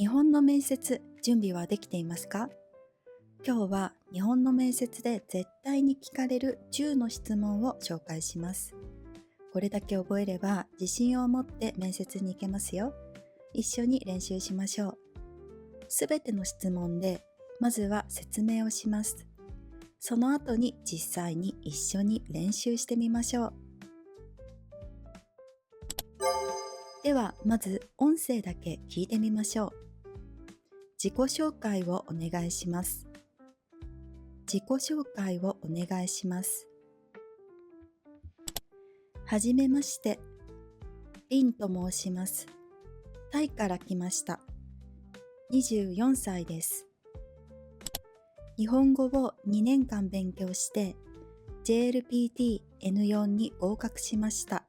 日本の面接、準備はできていますか？今日は日本の面接で絶対に聞かれる10の質問を紹介します。これだけ覚えれば自信を持って面接に行けますよ。一緒に練習しましょう。すべての質問で、まずは説明をします。その後に実際に一緒に練習してみましょう。では、まず音声だけ聞いてみましょう。自己紹介をお願いします。自己紹介をお願いします。はじめまして、リンと申します。タイから来ました。24歳です。日本語を2年間勉強して JLPT N4 に合格しました。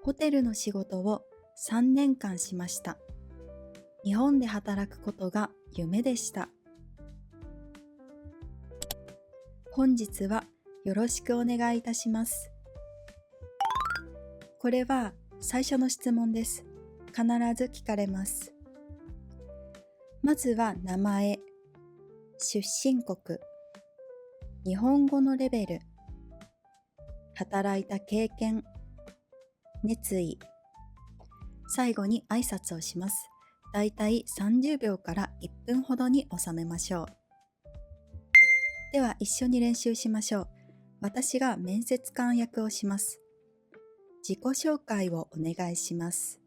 ホテルの仕事を3年間しました。日本で働くことが夢でした。本日はよろしくお願いいたします。これは最初の質問です。必ず聞かれます。まずは名前、出身国、日本語のレベル、働いた経験、熱意、最後に挨拶をします。だいたい30秒から1分ほどに収めましょう。では一緒に練習しましょう。私が面接官役をします。自己紹介をお願いします。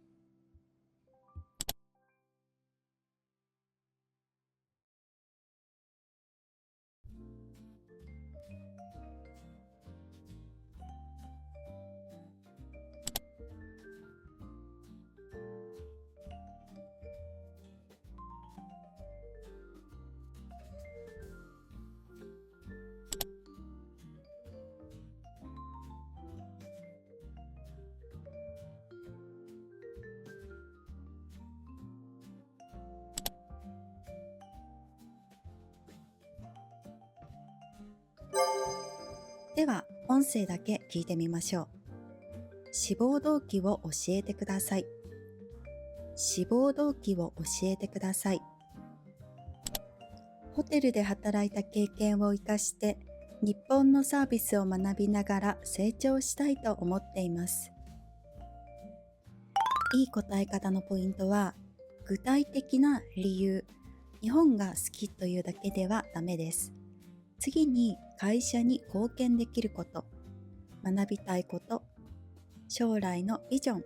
では、音声だけ聞いてみましょう。志望動機を教えてください。志望動機を教えてください。ホテルで働いた経験を生かして、日本のサービスを学びながら成長したいと思っています。いい答え方のポイントは、具体的な理由、日本が好きというだけではダメです。次に会社に貢献できること、学びたいこと、将来のビジョン、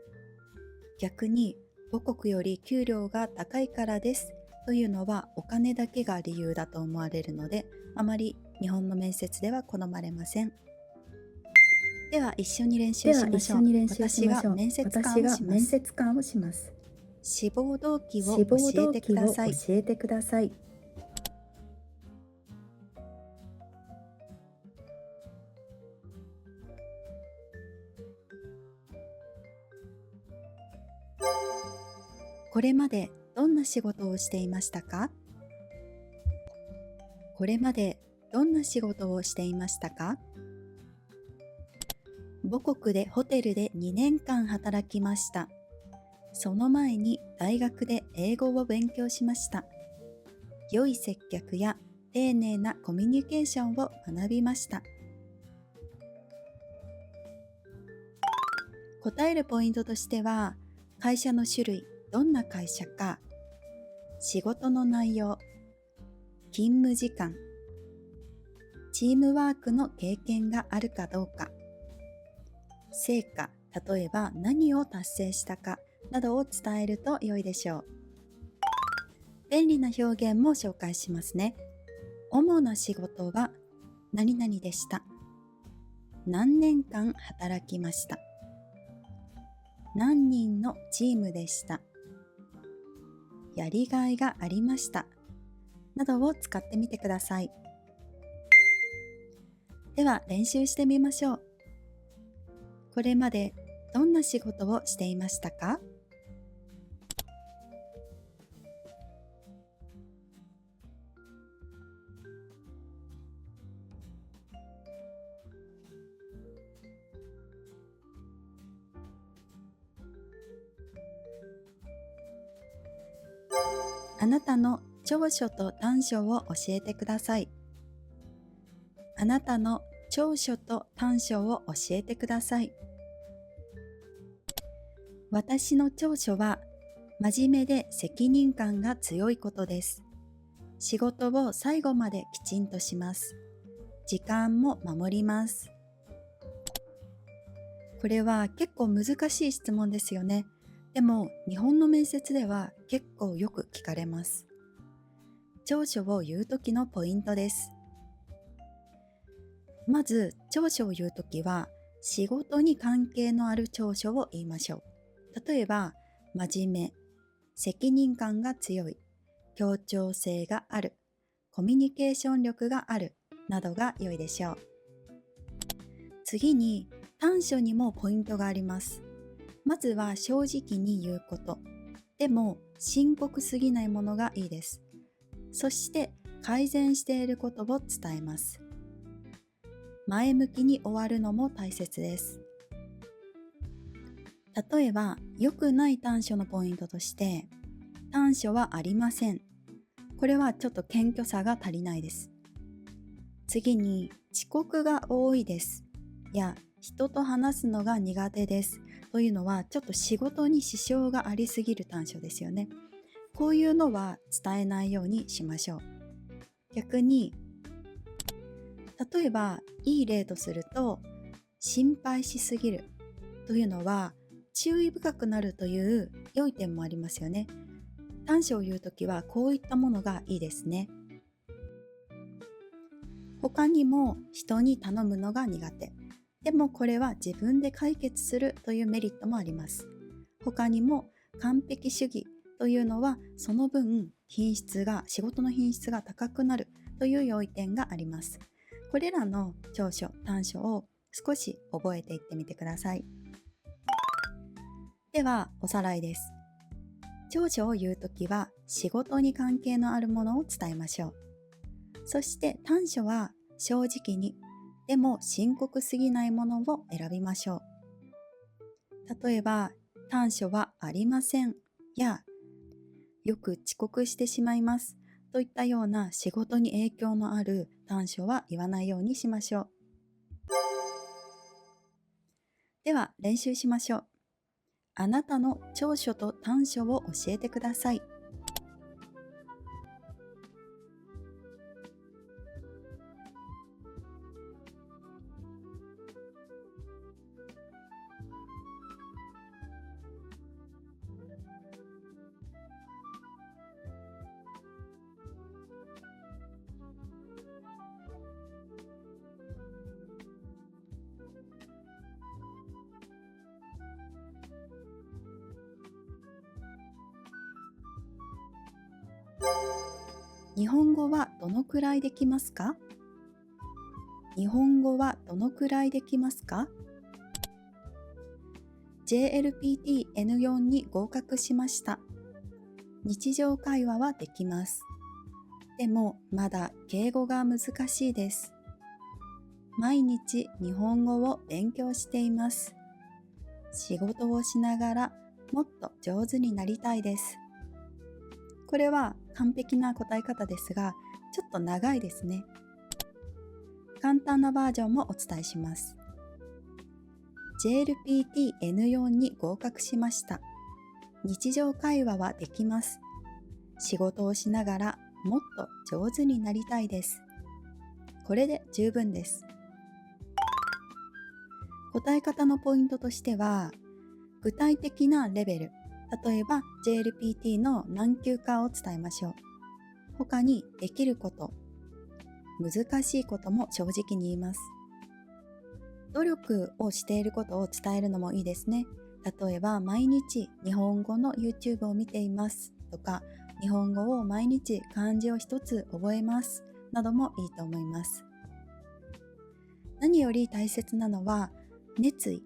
逆に母国より給料が高いからですというのはお金だけが理由だと思われるので、あまり日本の面接では好まれません。では一緒に練習しましょう。私が面接官をします。志望動機を教えてください。これまでどんな仕事をしていましたか？これまでどんな仕事をしていましたか？母国でホテルで2年間働きました。その前に大学で英語を勉強しました。良い接客や丁寧なコミュニケーションを学びました。答えるポイントとしては、会社の種類、どんな会社か、仕事の内容、勤務時間、チームワークの経験があるかどうか、成果、例えば何を達成したかなどを伝えると良いでしょう。便利な表現も紹介しますね。主な仕事は何々でした。何年間働きました。何人のチームでした。やりがいがありました。などを使ってみてください。では練習してみましょう。これまでどんな仕事をしていましたか？あなたの長所と短所を教えてください。あなたの長所と短所を教えてください。私の長所は真面目で責任感が強いことです。仕事を最後まできちんとします。時間も守ります。これは結構難しい質問ですよね。でも日本の面接では結構よく聞かれます。長所を言うときのポイントです。まず長所を言うときは仕事に関係のある長所を言いましょう。例えば真面目、責任感が強い、協調性がある、コミュニケーション力があるなどが良いでしょう。次に短所にもポイントがあります。まずは正直に言うこと。でも深刻すぎないものがいいです。そして改善していることを伝えます。前向きに終わるのも大切です。例えば良くない短所のポイントとして、短所はありません。これはちょっと謙虚さが足りないです。次に遅刻が多いですや人と話すのが苦手ですというのはちょっと仕事に支障がありすぎる短所ですよね。こういうのは伝えないようにしましょう。逆に例えばいい例とすると、心配しすぎるというのは注意深くなるという良い点もありますよね。短所を言うときはこういったものがいいですね。他にも人に頼むのが苦手。でもこれは自分で解決するというメリットもあります。他にも完璧主義というのはその分仕事の品質が高くなるという良い点があります。これらの長所、短所を少し覚えていってみてください。ではおさらいです。長所を言うときは仕事に関係のあるものを伝えましょう。そして短所は正直に、でも深刻すぎないものを選びましょう。例えば短所はありませんやよく遅刻してしまいますといったような仕事に影響のある短所は言わないようにしましょう。では練習しましょう。あなたの長所と短所を教えてください。日本語はどのくらいできますか？日本語はどのくらいできますか？ JLPT N4 に合格しました。日常会話はできます。でもまだ敬語が難しいです。毎日日本語を勉強しています。仕事をしながらもっと上手になりたいです。これは完璧な答え方ですが、ちょっと長いですね。簡単なバージョンもお伝えします。JLPT N4 に合格しました。日常会話はできます。仕事をしながらもっと上手になりたいです。これで十分です。答え方のポイントとしては、具体的なレベル、例えば JLPT の何級かを伝えましょう。他にできること、難しいことも正直に言います。努力をしていることを伝えるのもいいですね。例えば毎日日本語の YouTube を見ていますとか、日本語を毎日漢字を一つ覚えますなどもいいと思います。何より大切なのは熱意、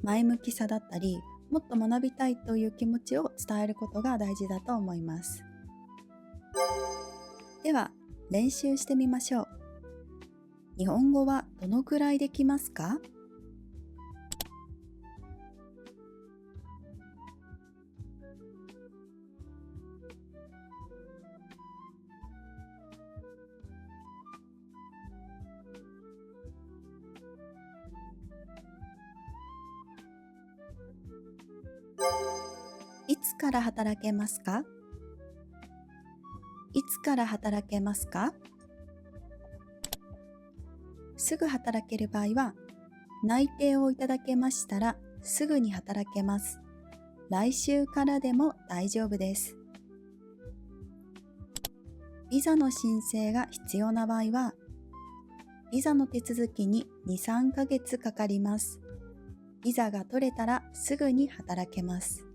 前向きさだったり、もっと学びたいという気持ちを伝えることが大事だと思います。では練習してみましょう。日本語はどのくらいできますか？いつから働けますか？いつから働けますか？すぐ働ける場合は、内定をいただけましたらすぐに働けます。来週からでも大丈夫です。ビザの申請が必要な場合は、ビザの手続きに2、3ヶ月かかります。ビザが取れたらすぐに働けます。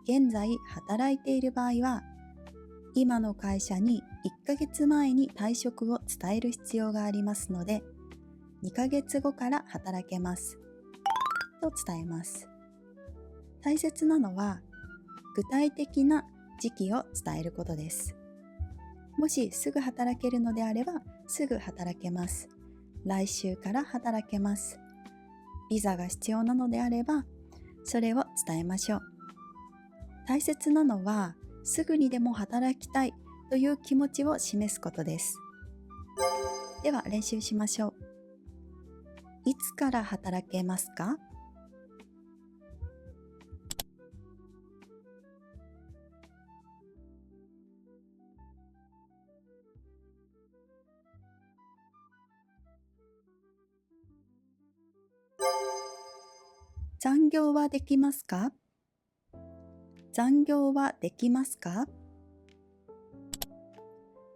現在働いている場合は、今の会社に1ヶ月前に退職を伝える必要がありますので、2ヶ月後から働けますと伝えます。大切なのは、具体的な時期を伝えることです。もしすぐ働けるのであれば、すぐ働けます。来週から働けます。ビザが必要なのであれば、それを伝えましょう。大切なのは、すぐにでも働きたいという気持ちを示すことです。では練習しましょう。いつから働けますか？残業はできますか？残業はできますか？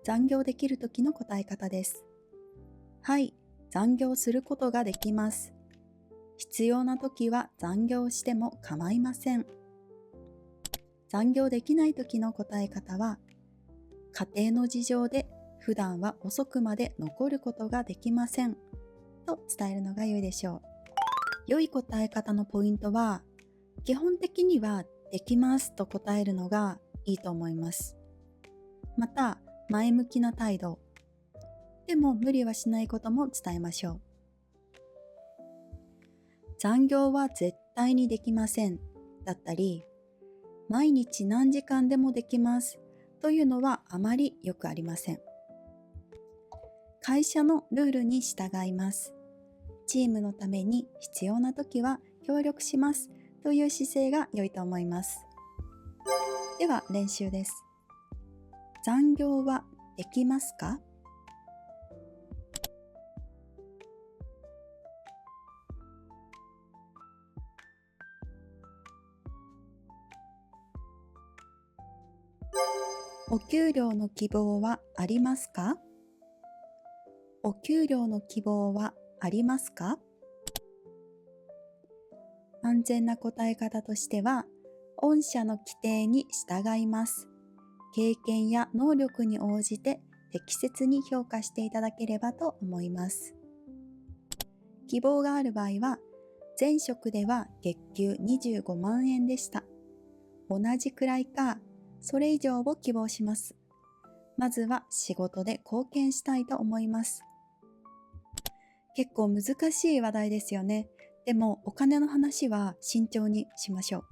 残業できるときの答え方です。はい、残業することができます。必要なときは残業しても構いません。残業できないときの答え方は、家庭の事情で普段は遅くまで残ることができませんと伝えるのが良いでしょう。良い答え方のポイントは、基本的にはできますと答えるのがいいと思います。また、前向きな態度。でも無理はしないことも伝えましょう。残業は絶対にできませんだったり、毎日何時間でもできますというのはあまりよくありません。会社のルールに従います。チームのために必要な時は協力しますという姿勢が良いと思います。では練習です。残業はできますか？お給料の希望はありますか？お給料の希望はありますか？安全な答え方としては、御社の規定に従います。経験や能力に応じて適切に評価していただければと思います。希望がある場合は、前職では月給25万円でした。同じくらいか、それ以上を希望します。まずは仕事で貢献したいと思います。結構難しい話題ですよね。でもお金の話は慎重にしましょう。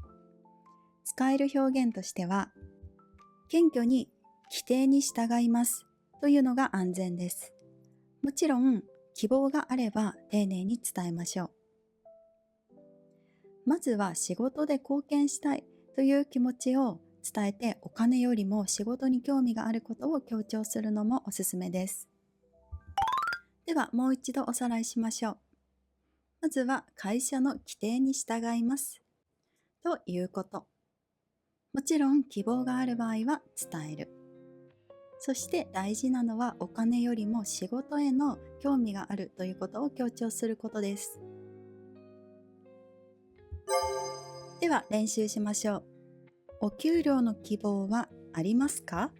使える表現としては、謙虚に規定に従いますというのが安全です。もちろん希望があれば丁寧に伝えましょう。まずは仕事で貢献したいという気持ちを伝えて、お金よりも仕事に興味があることを強調するのもおすすめです。ではもう一度おさらいしましょう。まずは会社の規定に従いますということ。もちろん希望がある場合は伝える。そして大事なのはお金よりも仕事への興味があるということを強調することです。では練習しましょう。お給料の希望はありますか？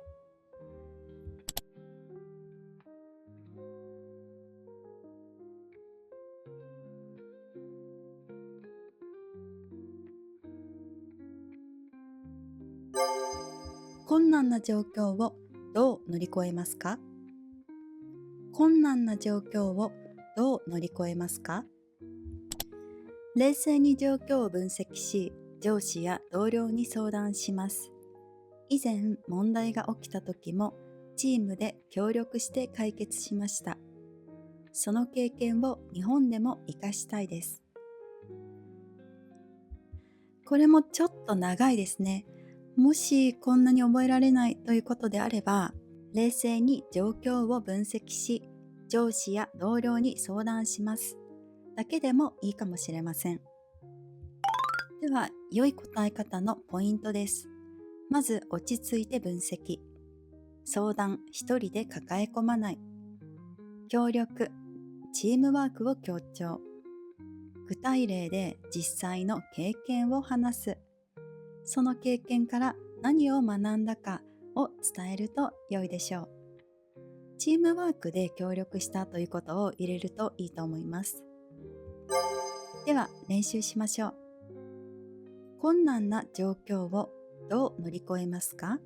困難な状況をどう乗り越えますか？困難な状況をどう乗り越えますか？冷静に状況を分析し、上司や同僚に相談します。以前問題が起きた時もチームで協力して解決しました。その経験を日本でも活かしたいです。これもちょっと長いですね。もしこんなに覚えられないということであれば、冷静に状況を分析し、上司や同僚に相談しますだけでもいいかもしれません。では、良い答え方のポイントです。まず、落ち着いて分析。相談一人で抱え込まない。協力、チームワークを強調。具体例で実際の経験を話す。その経験から何を学んだかを伝えると良いでしょう。チームワークで協力したということを入れるといいと思います。では練習しましょう。困難な状況をどう乗り越えますか？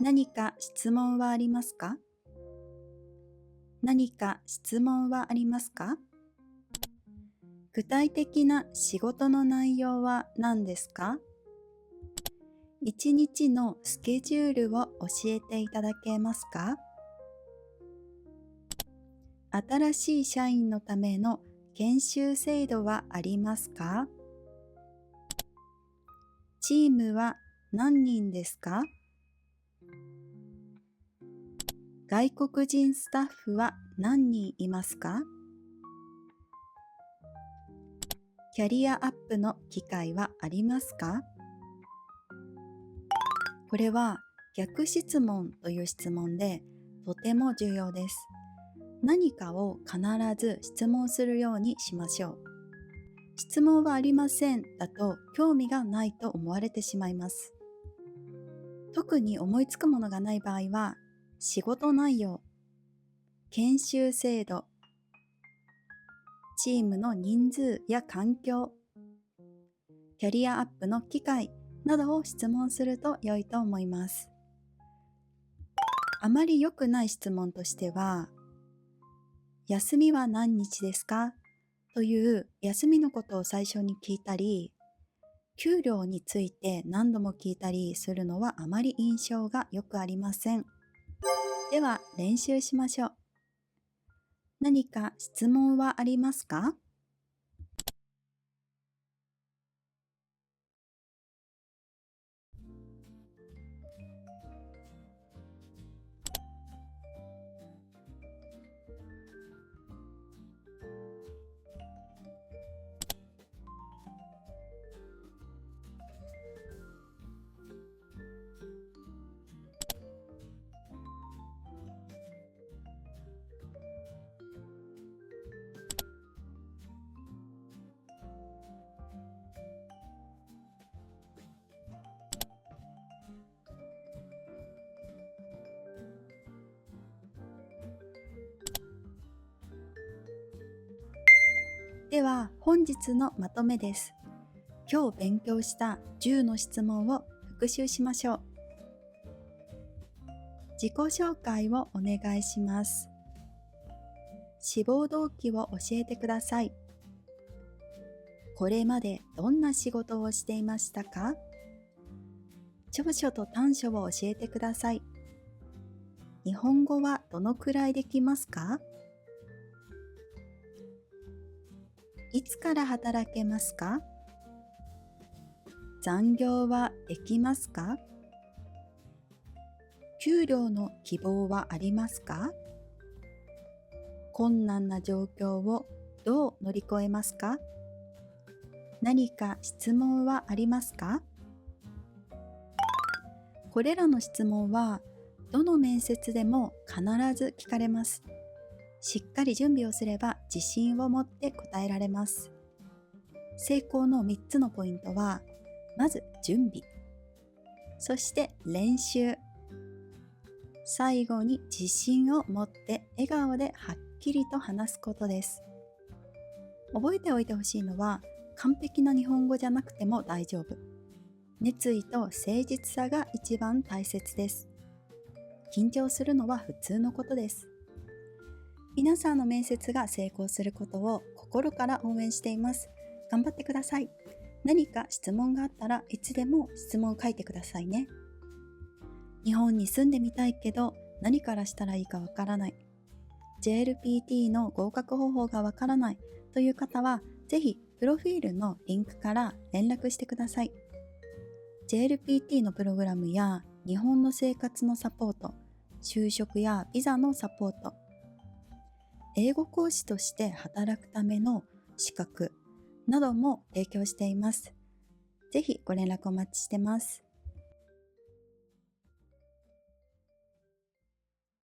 何か質問はありますか？何か質問はありますか？具体的な仕事の内容は何ですか？一日のスケジュールを教えていただけますか？新しい社員のための研修制度はありますか？チームは何人ですか？外国人スタッフは何人いますか？キャリアアップの機会はありますか？これは逆質問という質問でとても重要です。何かを必ず質問するようにしましょう。質問はありませんだと興味がないと思われてしまいます。特に思いつくものがない場合は、仕事内容、研修制度、チームの人数や環境、キャリアアップの機会などを質問すると良いと思います。あまり良くない質問としては、休みは何日ですか？という休みのことを最初に聞いたり、給料について何度も聞いたりするのはあまり印象が良くありません。では練習しましょう。何か質問はありますか？では本日のまとめです。今日勉強した10の質問を復習しましょう。自己紹介をお願いします。志望動機を教えてください。これまでどんな仕事をしていましたか？長所と短所を教えてください。日本語はどのくらいできますか？いつから働けますか？残業はできますか？給料の希望はありますか？困難な状況をどう乗り越えますか？何か質問はありますか？これらの質問はどの面接でも必ず聞かれます。しっかり準備をすれば自信を持って答えられます。成功の3つのポイントは、まず準備、そして練習、最後に自信を持って笑顔ではっきりと話すことです。覚えておいてほしいのは、完璧な日本語じゃなくても大丈夫。熱意と誠実さが一番大切です。緊張するのは普通のことです。皆さんの面接が成功することを心から応援しています。頑張ってください。何か質問があったらいつでも質問を書いてくださいね。日本に住んでみたいけど何からしたらいいかわからない。JLPT の合格方法がわからないという方は、ぜひプロフィールのリンクから連絡してください。JLPT のプログラムや日本の生活のサポート、就職やビザのサポート、英語講師として働くための資格なども提供しています。ぜひご連絡お待ちしてます。